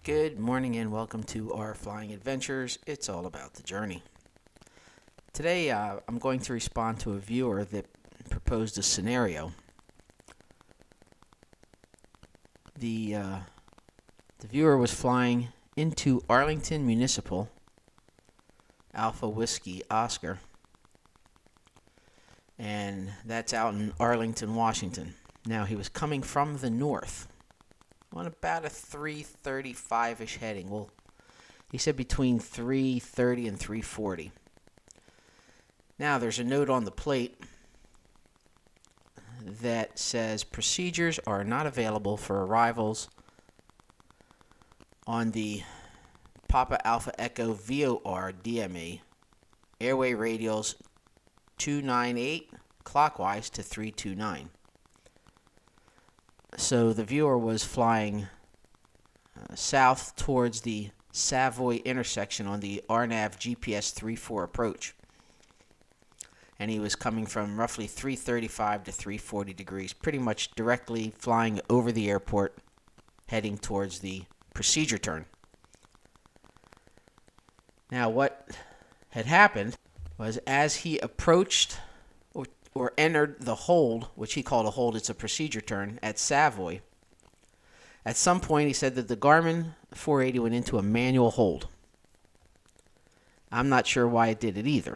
Good morning and welcome to our flying adventures. It's all about the journey. Today I'm going to respond to a viewer that proposed a scenario. The viewer was flying into Arlington Municipal, Alpha Whiskey Oscar, and that's out in Arlington, Washington. Now he was coming from the north on about a 335-ish heading. Well, he said between 330 and 340. Now there's a note on the plate that says procedures are not available for arrivals on the Papa Alpha Echo VOR DME airway radials 298 clockwise to 329. So the viewer was flying south towards the Savoy intersection on the RNAV GPS 34 approach. And he was coming from roughly 335 to 340 degrees, pretty much directly flying over the airport, heading towards the procedure turn. Now what had happened was as he approached or entered the hold, which he called a hold, it's a procedure turn, at Savoy. At some point he said that the Garmin 480 went into a manual hold. I'm not sure why it did it either.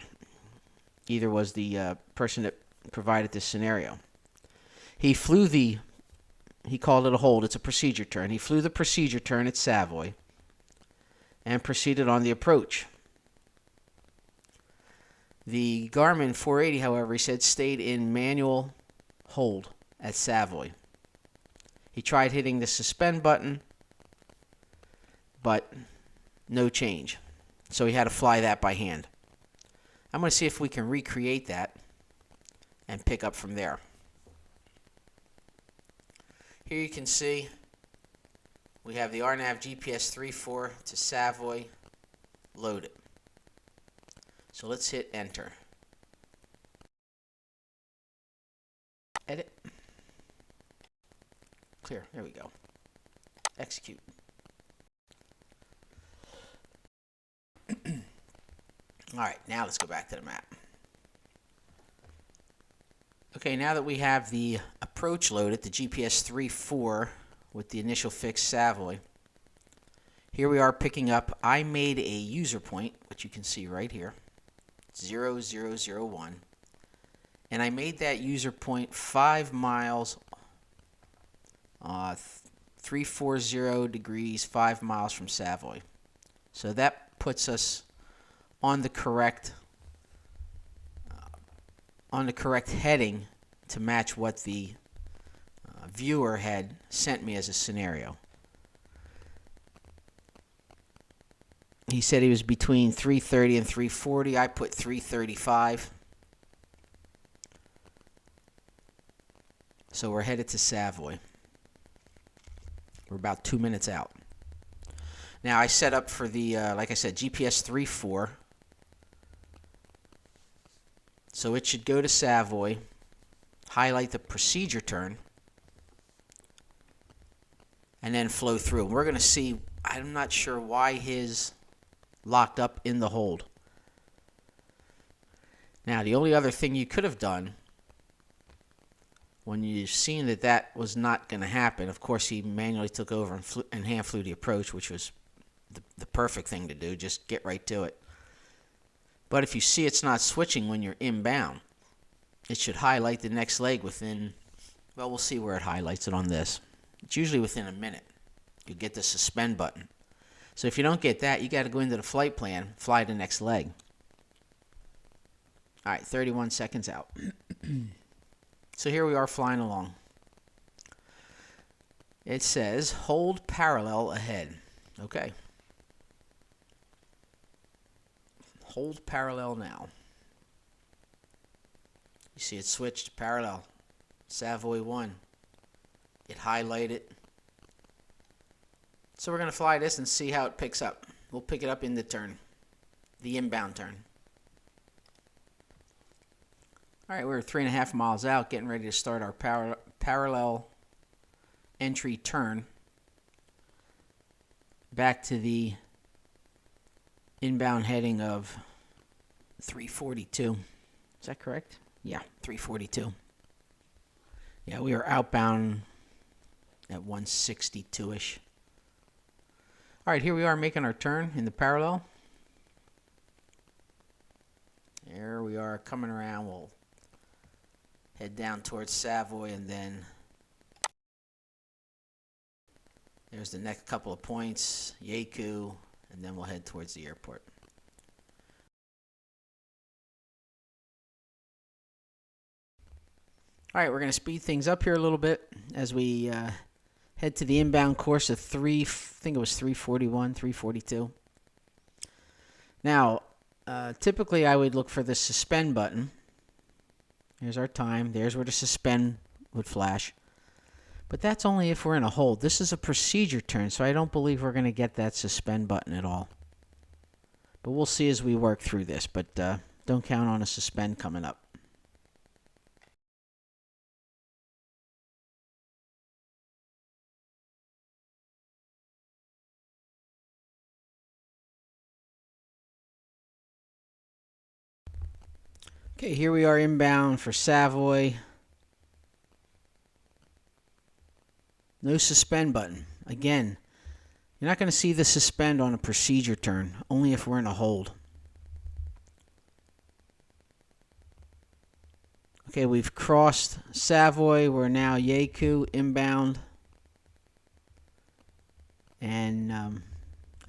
Either was the person that provided this scenario. He called it a hold, it's a procedure turn. He flew the procedure turn at Savoy and proceeded on the approach. The Garmin 480, however, he said stayed in manual hold at Savoy. He tried hitting the suspend button, but no change. So he had to fly that by hand. I'm going to see if we can recreate that and pick up from there. Here you can see we have the RNAV GPS 34 to Savoy loaded. So let's hit enter. Edit. Clear. There we go. Execute. Alright, now let's go back to the map. Okay, now that we have the approach loaded, the GPS 34 with the initial fix Savoy, here we are picking up. I made a user point, which you can see right here, 0001, and I made that user point 5 miles, 340 degrees, 5 miles from Savoy. So that puts us on the correct heading to match what the viewer had sent me as a scenario. He said he was between 330 and 340. I put 335. So we're headed to Savoy. We're about 2 minutes out. Now I set up for the, like I said, GPS 34. So it should go to Savoy, highlight the procedure turn, and then flow through. We're going to see, I'm not sure why his locked up in the hold. Now the only other thing you could have done when you've seen that that was not going to happen, of course he manually took over and hand flew the approach, which was the perfect thing to do, just get right to it. But if you see it's not switching when you're inbound, it should highlight the next leg within, well, we'll see where it highlights it on this. It's usually within a minute. You get the suspend button. So if you don't get that, you got to go into the flight plan, fly the next leg. All right, 31 seconds out. So here we are flying along. It says hold parallel ahead. Okay. Hold parallel now. You see it switched parallel. Savoy 1. It highlighted. So we're going to fly this and see how it picks up. We'll pick it up in the turn, the inbound turn. All right, we're 3.5 miles out, getting ready to start our parallel entry turn. back to the inbound heading of 342. Is that correct? Yeah, 342. Yeah, we are outbound at 162-ish. All right, here we are making our turn in the parallel. There we are coming around. We'll head down towards Savoy, and then there's the next couple of points, Yaku, and then we'll head towards the airport. All right, we're going to speed things up here a little bit as we head to the inbound course of I think it was 341, 342. Now, typically I would look for the suspend button. Here's our time. There's where the suspend would flash. But that's only if we're in a hold. This is a procedure turn, so I don't believe we're going to get that suspend button at all. But we'll see as we work through this, but don't count on a suspend coming up. Okay, here we are inbound for Savoy. No suspend button. Again, you're not going to see the suspend on a procedure turn, only if we're in a hold. Okay, we've crossed Savoy. We're now Yaku inbound. And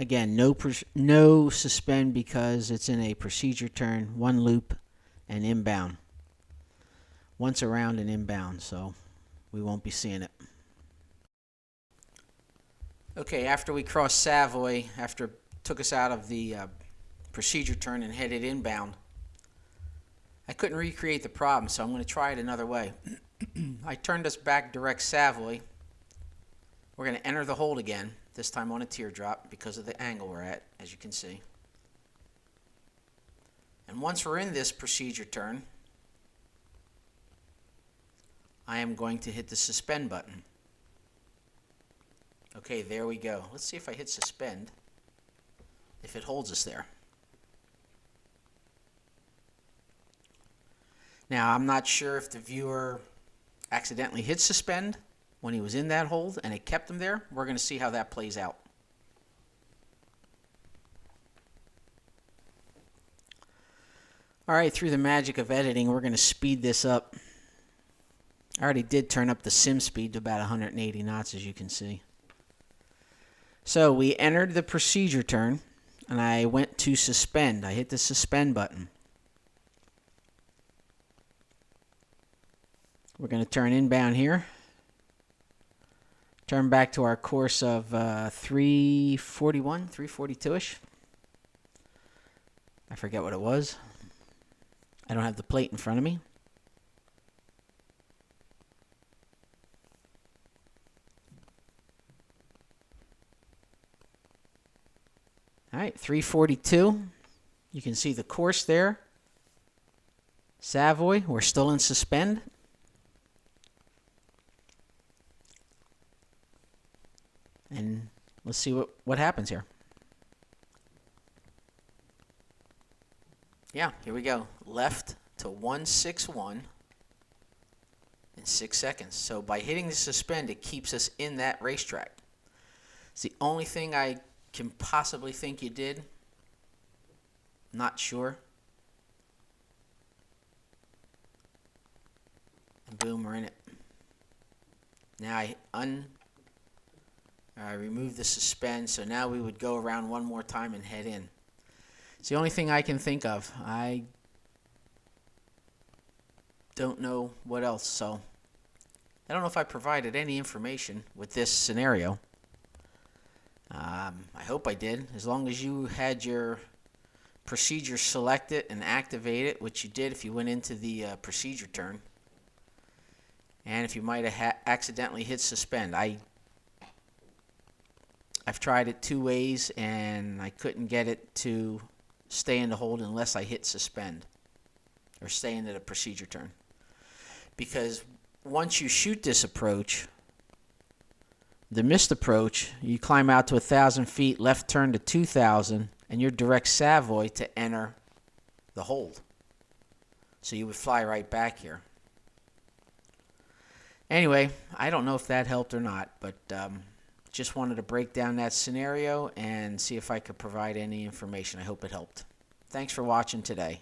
again, no suspend because it's in a procedure turn, one loop and inbound. Once around and inbound, so we won't be seeing it. Okay, after we crossed Savoy, after it took us out of the procedure turn and headed inbound, I couldn't recreate the problem, so I'm going to try it another way. I turned us back direct Savoy. We're going to enter the hold again, this time on a teardrop because of the angle we're at, as you can see. And once we're in this procedure turn, I am going to hit the suspend button. Okay, there we go. Let's see if I hit suspend, if it holds us there. Now, I'm not sure if the viewer accidentally hit suspend when he was in that hold and it kept him there. We're going to see how that plays out. All right, through the magic of editing, we're going to speed this up. I already did turn up the sim speed to about 180 knots, as you can see. So we entered the procedure turn, and I went to suspend. I hit the suspend button. We're going to turn inbound here. Turn back to our course of 341, 342-ish. I forget what it was. I don't have the plate in front of me. All right, 342. You can see the course there. Savoy, we're still in suspend. And let's see what happens here. Yeah, here we go. Left to 161 in 6 seconds. So by hitting the suspend, it keeps us in that racetrack. It's the only thing I can possibly think you did. Not sure. And boom, we're in it. Now I remove the suspend, so now we would go around one more time and head in. It's the only thing I can think of. I don't know what else, so I don't know if I provided any information with this scenario. I hope I did. As long as you had your procedure selected and activated, which you did if you went into the procedure turn, and if you might have accidentally hit suspend. I've tried it 2 ways, and I couldn't get it to stay in the hold unless I hit suspend or stay into the procedure turn. Because once you shoot this approach, The missed approach, you climb out to 1,000 feet, left turn to 2,000, and you're direct Savoy to enter the hold. So you would fly right back here. Anyway, I don't know if that helped or not, but just wanted to break down that scenario and see if I could provide any information. I hope it helped. Thanks for watching today.